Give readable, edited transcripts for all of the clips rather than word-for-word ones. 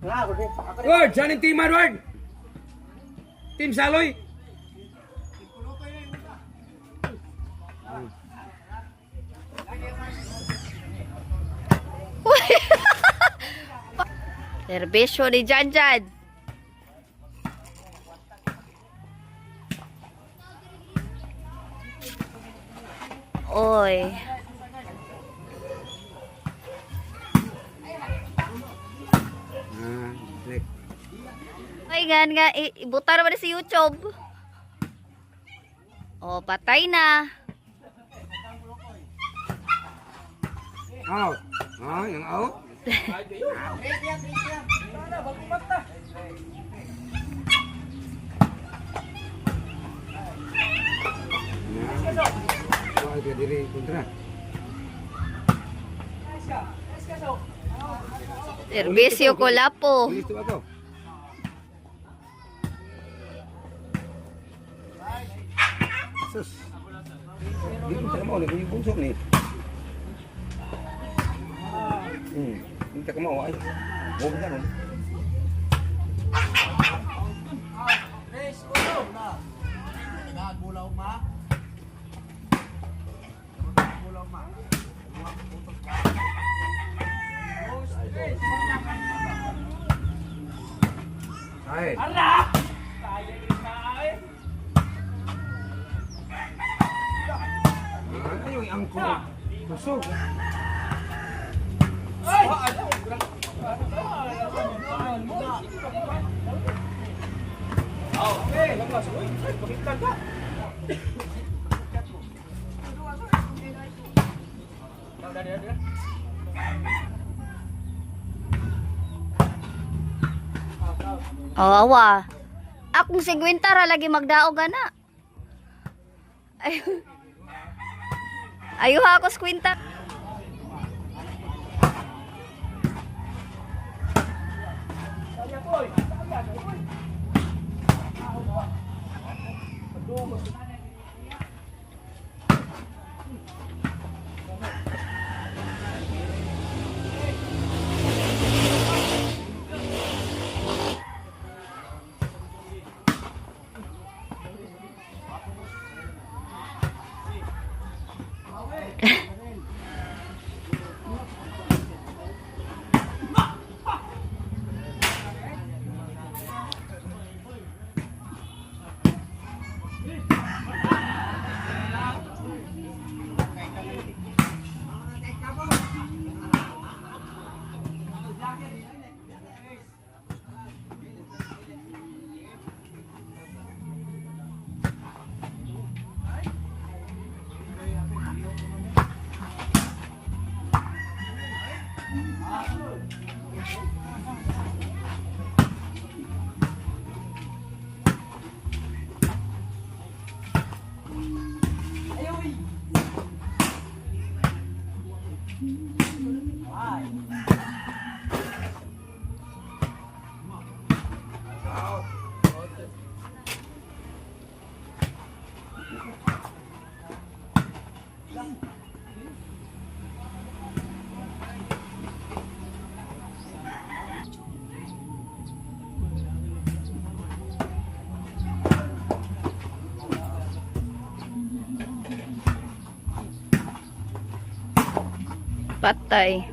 Word, saan yung team Word? Team Saloy. Serbisyo ni Janjan. Oy. Ay, nga, ibutar naman sa YouTube. Oh, patay na. Out. Ah, yung out. Serbisyo ko lapo. Listo ako. Sus. Dito sa mo, yung bunso ni. Hindi ka mau ay. Huwag na ron. Ay. Ay, yung angkor. Kusog. Awa. Akong 50 ra lagi magdaog ana. Ay. Ayuha ako 50. Patay.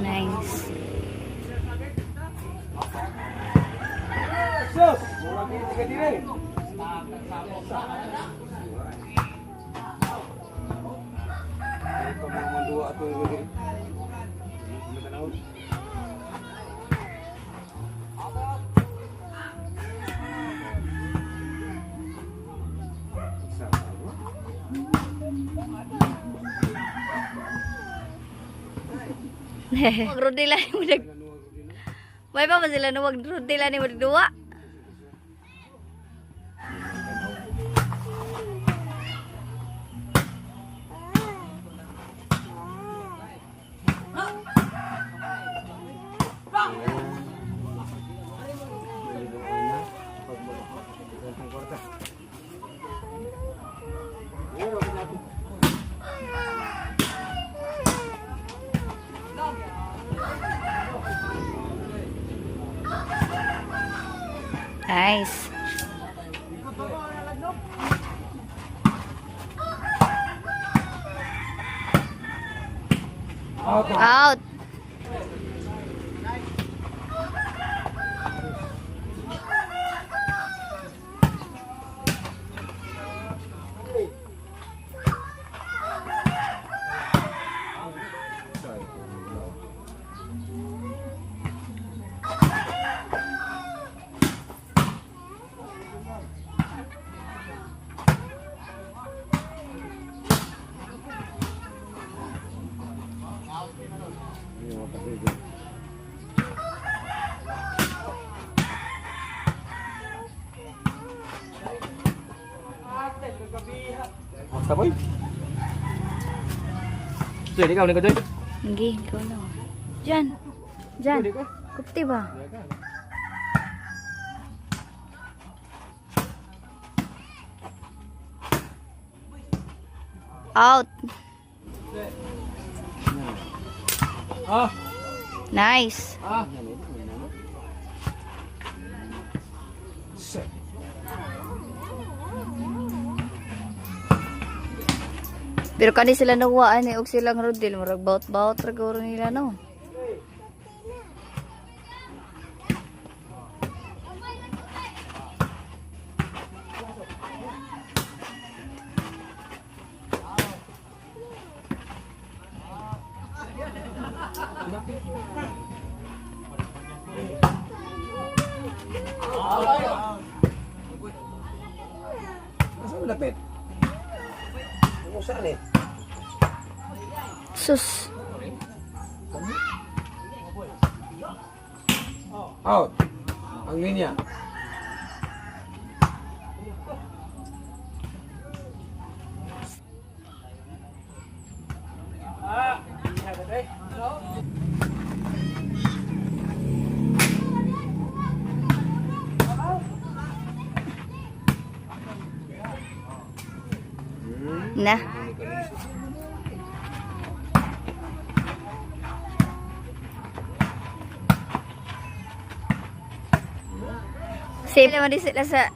Nice. Sus! Murang ini tiga diri. Ito mga dua atau diri. Wag rodila ni mo nag. May pa man sila no wag rodila ni mo duwa. Nice. Out. Basta boy. Jadi ikaw ni ko doy. Hindi, ikaw na. Diyan. Diyan. Pwede ka. Kupti ba? Out. Ah. Nice. Ah. Pero kani sila nakuhaan og silang rodil, murag baut-baut ra guro nila no. Asa malapit? Ano saan eh? Sus. Out. Ang linya. Na. Safe naman din sila sa